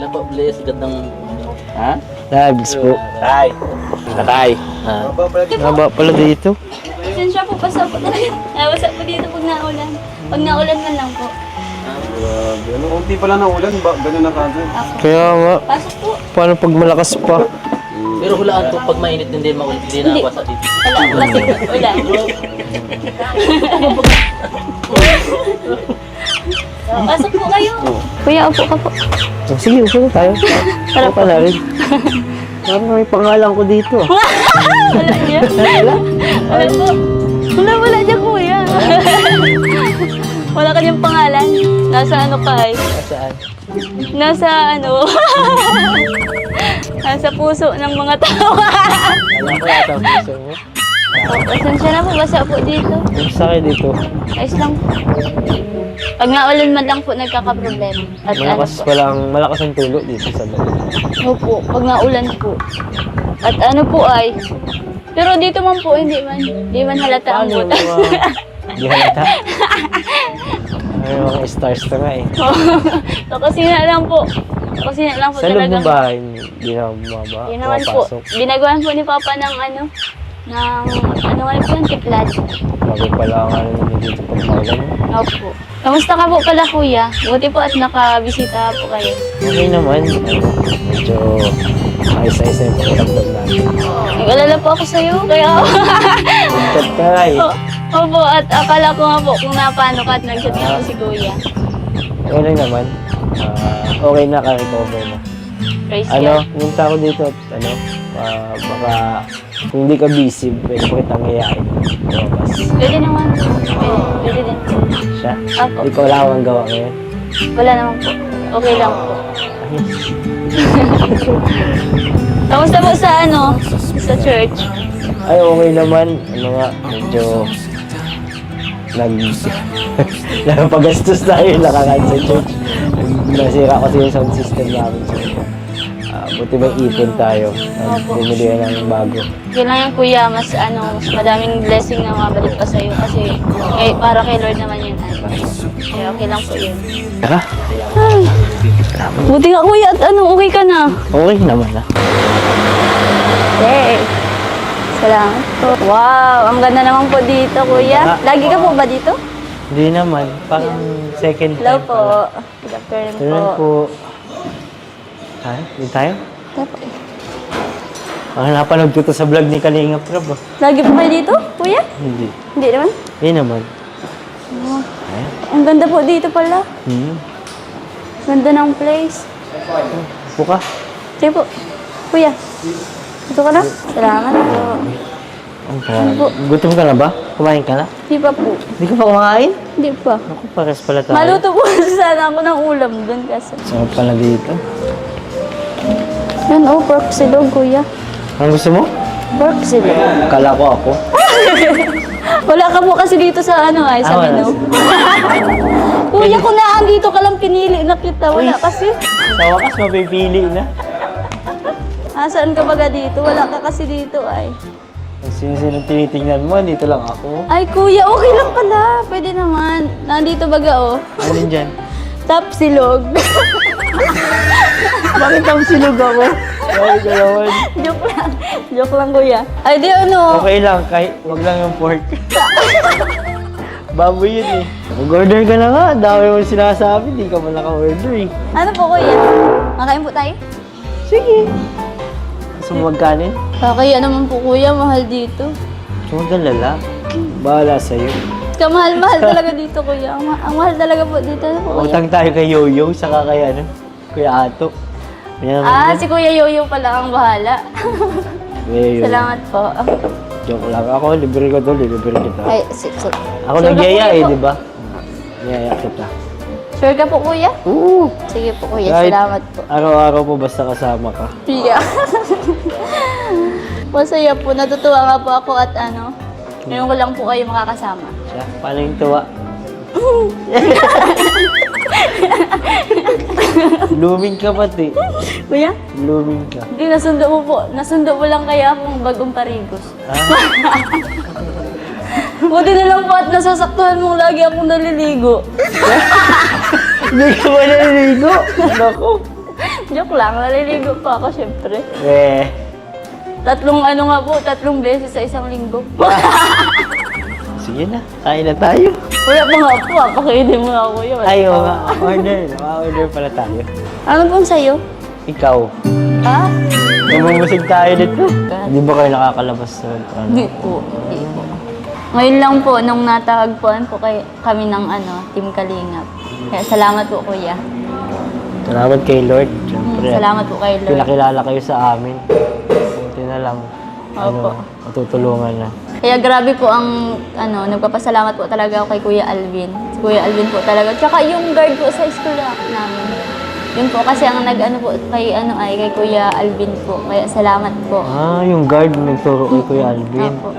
Kailan po, please, gandang... Ha? Labs po. Tay. Tatay. Haba pala dito. Pasensya po, basa po talaga. Basa po dito pag naulan. Pag naulan man lang po. Grabe. Ano, unti pala na ulan, ganun na kagad. Ako. Kaya nga, Pasok po. paano pag malakas pa? Pero hulaan po, pag mainit hindi maulit, hindi na basa dito. Wala, wala. Pasok po kayo. Kuya, upo ka po. Oh, sige, upo na tayo. Tara Upo ka na rin. Parang may pangalan ko dito. Wala niya. Wala po. Wala dyan, kuya. Wala kanyang pangalan. Nasa ano ka ay? Saan? Nasa ano? Nasa puso ng mga tao. Alam ko yata ang puso mo. Pasensya na po, basa po dito. Ang sakit dito. Ayos lang po. Pag naulan man lang po, nagkakaproblema. At Malakas ang tulo dito sa baba. Opo, pag naulan po. At ano po ay, pero dito man po, hindi man halata ang Paano? butas. Di halata. Ay, mga stars na nga eh. Kusina lang po. Kusina lang po Sa loob talaga. ng bahay, di na bumaba. Yun naman po. Binagawan po ni Papa ng ano nga po yung tiplad. Bago pala ang ano nyo dito pag maulan. Opo. Kamusta ka po pala, kuya? Buti po at nakabisita po kayo. Okay naman. Medyo ayos-ayos na yung pakiramdam natin. Nag-alala po ako sa'yo, kaya Tat ka eh. Opo, at akala ko nga po kung napano ka at nag-chat na po si kuya. Okay lang naman. Okay na, ka-recover na. Praise Ano, God. punta ko dito at ano, baka kung hindi ka busy, pwede ko kitang hayain. Lumabas. Pwede naman. Pwede din po. Siya? Opo. Hindi ko wala akong gawa ngayon. Wala naman po. Okay lang po. Ayos. Kamusta po sa ano? Sa church? Ay, okay naman. Ano nga, medyo nagpagastos tayo nakakaan sa church. Nasira kasi yung sound system namin. So, buti may ipon tayo. Bumili na ng bago. Okay lang yan, kuya. Mas madaming blessing na mabalik pa sa'yo kasi para kay Lord naman yun. Kaya okay lang po yun. Tara. Ay. Buti nga, kuya. At okay ka na? Okay naman ah. Hey. Salamat po. Wow, ang ganda naman po dito, kuya. Lagi ka po ba dito? Hindi naman. Parang second Hello time po. pala. Good afternoon Ganun po. po. Ha? Hindi tayo? Tapo. Napanood ko to sa vlog ni Kalinga Prab. Lagi po kayo dito, kuya? Hindi. Hindi naman? Hindi naman. Oh. Ang ganda po dito pala. Ganda ng place. Upo ka. Sige po. Kuya. Ito ka na? Salamat po. Gutom ka na ba? Kumain ka na? Hindi pa po. Hindi ka pa kumain? Hindi pa. Ako, pares pala tayo. Maluto po kasi sana ako ng ulam doon kasi. Sarap pala dito. Yan oh, pork silog, kuya. Ano gusto mo? Pork silog. Kala ko ako. Wala ka po kasi dito sa ano ay, sa wala. menu. Kuya, kung naandito ka lang pinili na kita. Wala kasi. Sa wakas, mapipili na. Saan ka baga dito? Wala ka kasi dito ay. Kung sino-sino tinitingnan mo, dito lang ako. Ay, kuya, okay lang pala. Pwede naman. Nandito baga oh. Alin dyan? Tap silog. Bakit ang silog ako? Ay, galawan. Joke lang. Joke lang, kuya. Ay, di ano. Okay lang, kahit wag lang yung pork. Baboy yun eh. Mag-order ka na nga, dami mo sinasabi, di ka man naka-order eh. Ano po, kuya? Makain po tayo? Sige. Gusto mo magkanin? Kaya naman po, kuya. Mahal dito. Huwag kang lala. Bahala sa'yo. Kamahal-mahal talaga dito, kuya. Ang mahal talaga po dito. Ano po, kuya? Utang tayo kay Yoyo, saka kay ano, Kuya Ato. Yan naman yan. Si Kuya Yoyo pala ang bahala. Yoyo. Salamat po. Joke lang. Ako, libre ko to, libre kita. Ay, Ako sure nagyaya ka, kuya eh, po? di ba? Nagyaya kita. Sure ka po, kuya? Oo. Sige po, kuya. Kahit Salamat po. araw-araw po basta kasama ka. Piya. Masaya po. Natutuwa nga po ako at ano, ngayon ko lang po kayo makakasama. Siya, paano yung tuwa? Blooming ka pati. Kuya? Blooming ka. Hindi, nasundo mo po. Nasundo mo lang kaya akong bagong parigos. Ah, Buti na lang po at nasasaktuhan mong lagi akong naliligo. hindi ka ba naliligo? Naku. Joke lang, naliligo pa ako syempre. Eh, Tatlong beses sa isang linggo. sige na, kain na tayo. Kuya pa nga po, pakainin mo na ako yun. Ay, order pala tayo. Ano pong sa'yo? Ikaw, Ha? namumusig tayo dito. Hindi ba kayo nakakalabas sa Hindi po. Ngayon lang po, nung natagpuan po kami ng Team Kalingap. Kaya salamat po, kuya. Salamat kay Lord. Siyempre, Salamat po kay Lord. pinakilala kayo sa amin. Buti na lang. Opo. Matutulungan na. Kaya grabe po ang, nagpapasalamat po talaga ako kay Kuya Alvin. Si Kuya Alvin po talaga. Tsaka yung guard po sa school namin. Yun po kasi ang kay Kuya Alvin po. Kaya salamat po. Ah, yung guard nagturo kay Kuya Alvin. Opo.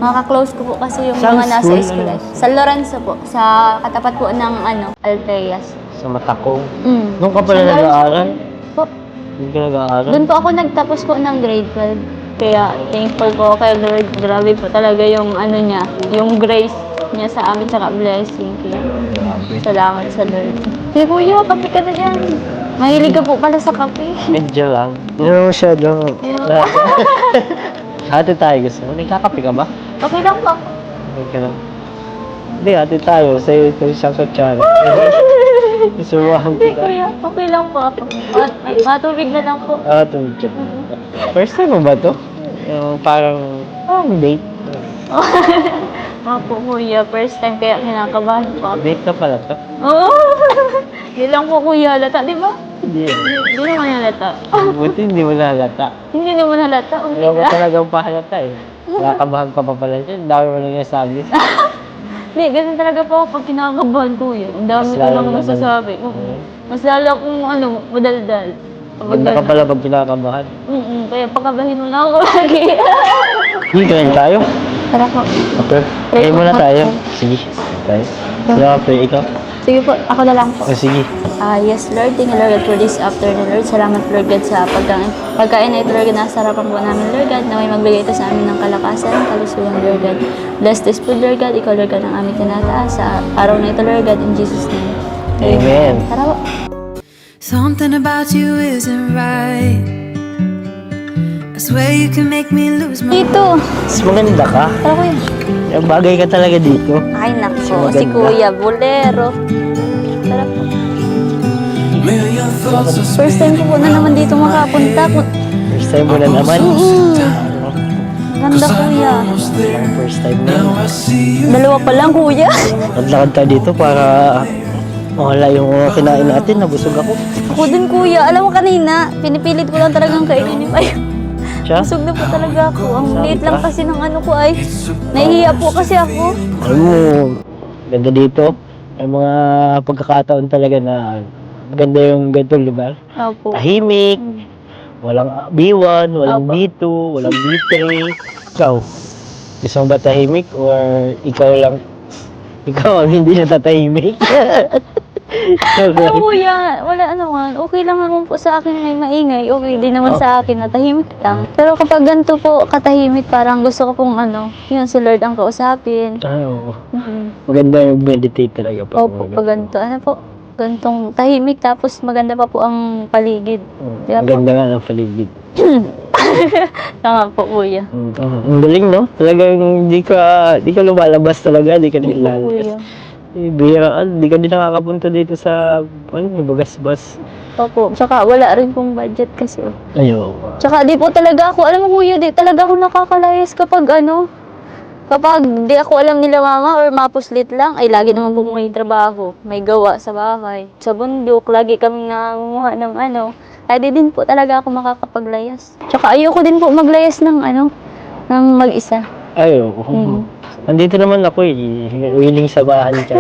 Makaka-close ko po kasi yung Saan mga nasa school? school. Sa Lorenzo po. Sa katapat po ng Alteas. Sa Matakong. Mm. Doon ka pala Sa Lorenzo nag-aaral? Po. Doon ka nag-aaral? Doon po ako nagtapos po ng grade 12. Kaya thankful po kay Lord. Grabe po talaga yung niya, yung grace niya sa amin, tsaka blessing. Kaya salamat sa Lord. Hey kuya, kape ka na dyan. Mahilig ka po pala sa kape. Medyo lang. Hindi naman masyado. Hati tayo gusto mo. Nagkakape ka ba? Okay lang po. Okay lang. Hindi, hati tayo. Sa'yo ito isang kutsara. Isuruhan Hindi kita. kuya, okay lang po ako. Matubig na lang po. Ah, ito. First time mo ba to? Yung parang date. Opo kuya, first time kaya kinakabahan po ako. Date na pala to? Oo! Hindi lang po kuya halata, di ba? Hindi. Hindi naman halata. Buti hindi mo nahalata. Hindi naman halata. Ayaw ko talagang pahalata eh. Nakakabahan ka pa pala dyan. Dami mo lang nasabi. Hindi, ganun talaga po ako pag kinakabahan kuya. Ang dami Mas ko lalo lang naman. nasasabi. Mas lalo akong madaldal. Maganda ka pala pag pinakabahan. Kaya pagkabahin mo na ako lagi. Hindi, kain tayo. Tara po. Okay. Kain muna tayo. Sige. Tayo. Sige, play ikaw. Sige po, ako na lang po. Oh, sige. Yes, Lord. Thank you, Lord, God, for this afternoon, Lord. Salamat, Lord God, sa pagkain na ito, Lord God. Nasarapan po namin, Lord God, na may magbigay ito sa amin ng kalakasan, kalusugan, Lord God. Bless this food, Lord God. Ikaw, Lord God, ang aming tinataas sa araw na ito, Lord God, in Jesus' name. Amen. Tara po. Something about you isn't right. I swear you can make me lose my Dito. Mas maganda ka. Tara, kuya. Yung bagay ka talaga dito. Ay, nako. Maganda. Si Kuya, bolero. Tara po. First time ko po na naman dito makapunta. First time mo na naman. Ganda, Kuya. First time mo. Dalawa pa lang, Kuya. Naglakad tayo dito para mawala yung mga kinain natin. Nabusog ako. Ako din, Kuya. Alam mo kanina, pinipilit ko lang talagang kainin yung Siya? busog na po talaga ako. Ang liit lang kasi ng ko ay. Nahihiya po kasi ako. Alam mo, ganda dito. May mga pagkakataon talaga na maganda yung ganitong lugar. Opo. Tahimik. Walang B1, walang B2, walang B3. Ikaw, gusto mo ba tahimik or ikaw lang? Ikaw ang hindi natatahimik? Ay, Kuya, wala naman. Okay lang naman po sa akin may maingay. Okay din naman sa akin na tahimik lang. Pero kapag ganito po, katahimik, parang gusto ko pong yun si Lord ang kausapin. Oo. Mhm. Maganda yung meditate talaga pa. Opo, pag ganito, gantong tahimik, tapos maganda pa po ang paligid. Kaya po, Maganda nga ng paligid. tama po, Kuya. Ang galing, no? Talagang di ka lumalabas talaga, di ka nilalabas. Kuya. Bihiraan, di ka din nakakapunta dito sa, Bagasbas. Opo, tsaka wala rin pong budget kasi. Ayo. Tsaka di po talaga ako, alam mo Kuya, di talaga ako nakakalayas kapag kapag di ako alam nila mama or mapuslit lang, ay lagi naman po may trabaho, may gawa sa bahay. Sa bundok, lagi kami nangunguha ng ay di din po talaga ako makakapaglayas. Tsaka ayoko din po maglayas ng ng mag-isa. Ayo. Nandito naman ako willing sa bahay ka.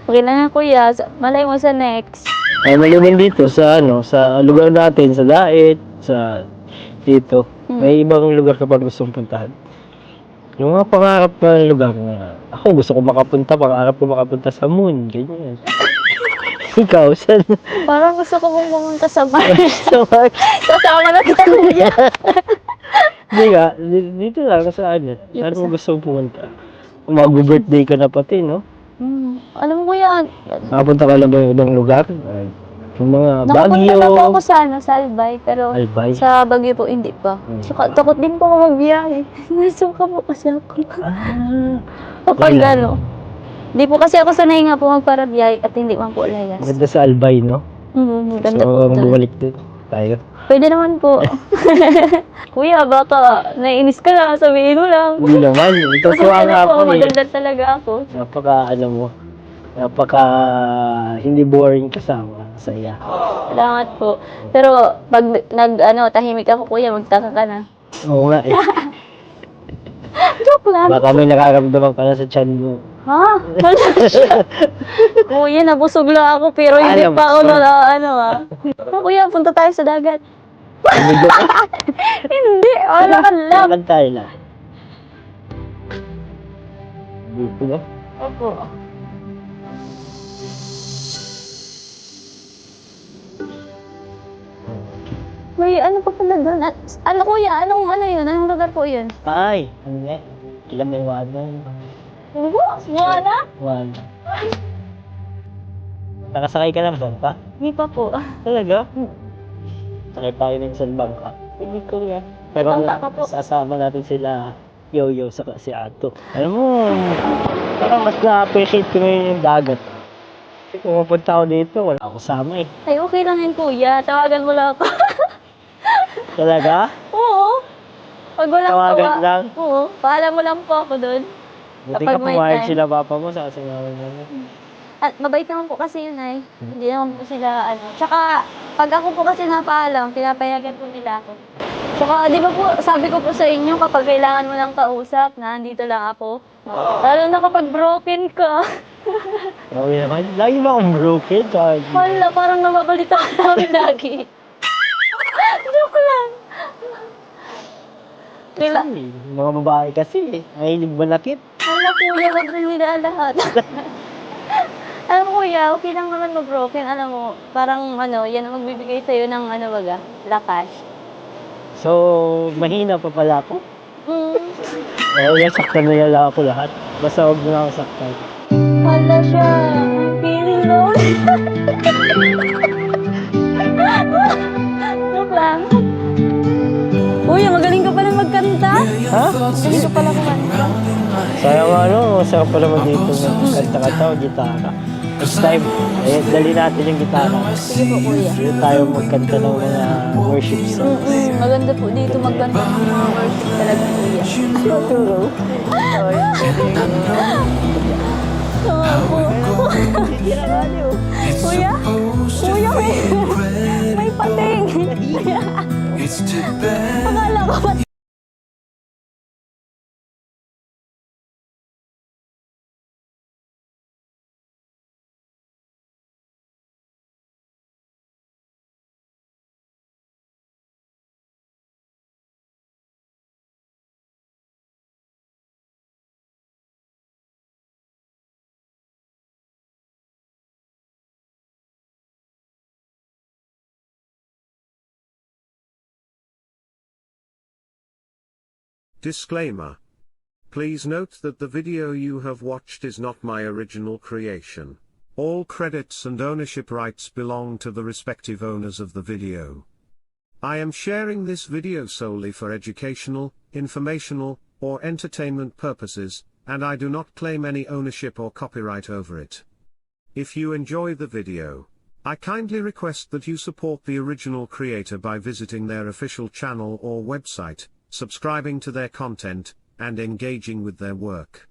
Okay lang nga Kuya, malay mo sa next. Ay, maliban dito sa sa lugar natin, sa Daet, sa dito. May ibang lugar ka pa gustong puntahan. Yung mga pangarap na lugar na ako gusto ko pangarap ko makapunta sa moon, ganyan. Ikaw, saan? Parang gusto ko pong pumunta sa Mars. Sa Mars? Kasama na kita Kuya. Hindi nga, dito lang, saan? Saan mo gusto pumunta? Mag-birthday ka na pati, no? Alam mo Kuya, Makapunta ka na ba ng ibang lugar? Yung mga Nakapunta Baguio, na po ako sa Albay, pero Albay. sa Baguio po hindi pa. Saka takot din po ako magbiyahe. Nasuka po kasi ako. Ah, Kapag wala. ano, di po kasi ako sanay nga po magparabiyahe at hindi man po layas. Maganda sa Albay, no? Ganda So, po doon. bumalik din tayo. Pwede naman po. Kuya, baka naiinis ka na, sabihin mo lang. Hindi naman, ito Kasi tuwa nga ano po, ako eh. madaldal talaga ako. Napaka hindi boring kasama. Saya. Salamat po. Pero pag tahimik ako, kuya, magtaka ka na. Oo nga eh. Joke lang. Baka may nakaramdaman ka na sa tiyan mo. Ha? Wala siya. Kuya, nabusog lang ako, pero hindi Alam pa ako mo. Kuya, punta tayo sa dagat. Hindi, wala ka lang. Laban tayo na. Dito na. Opo. May ano pa pala doon? Ano kuya? Ano yun? Anong lugar po yun? Ay, ano nga? Ilan may wanan? Wala? One. Nakasakay ka ng bangka? Hindi pa po. Talaga? Sakay tayo ng isang bangka. Hindi ko yan. Pero Bangka ka po. sasama natin sila Yo-Yo sa si Ato. Alam mo, parang mas na-appreciate ko ngayon yung dagat. Kasi kung mapunta ako dito, wala ako sama eh. Ay, okay lang yun kuya. Tawagan mo lang ako. Talaga? Oo. Pag walang Tawagan lang? Oo. Paalam mo lang po ako doon. Buti Kapag ka may pumayag time. sila papa mo sa kasingawan namin. At mabait naman po kasi yun ay. Hindi naman po sila Tsaka, pag ako po kasi napaalam, pinapayagan po nila ako. Tsaka, di ba po, sabi ko po sa inyo, kapag kailangan mo ng kausap, na andito lang ako. Lalo na kapag broken ka. Oo naman. Lagi ba akong broken? Wala, parang nababalita ka namin lagi. Joke lang. Nila, Mga babae kasi eh. Mahilig manakit. wala kuya, wag rin nila lahat. Alam mo kuya, okay lang naman mag-broken. Alam mo, parang yan ang magbibigay sa'yo ng lakas. So, mahina pa pala ako. Mm. Saktan na yan lang ako lahat. Basta huwag mo na ako saktan. Wala siya. Feeling lonely. Joke lang. Kuya, magaling ka pala magkanta. Ha? Magaling ka pala kumanta. Sayang masarap pa naman dito na kanta-kanta o gitara. Next time, dali natin yung gitara. Sige po kuya. Dito tayo magkanta ng mga worship songs. Maganda po dito magkanta ng mga worship talaga kuya. Turo. Kuya? Kuya, may pating. Akala ko ba? Disclaimer. Please note that the video you have watched is not my original creation. All credits and ownership rights belong to the respective owners of the video. I am sharing this video solely for educational, informational, or entertainment purposes, and I do not claim any ownership or copyright over it. If you enjoy the video, I kindly request that you support the original creator by visiting their official channel or website, subscribing to their content, and engaging with their work.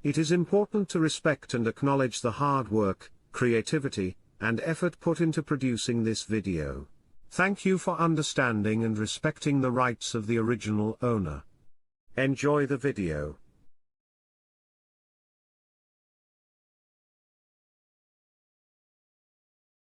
It is important to respect and acknowledge the hard work, creativity, and effort put into producing this video. Thank you for understanding and respecting the rights of the original owner. Enjoy the video.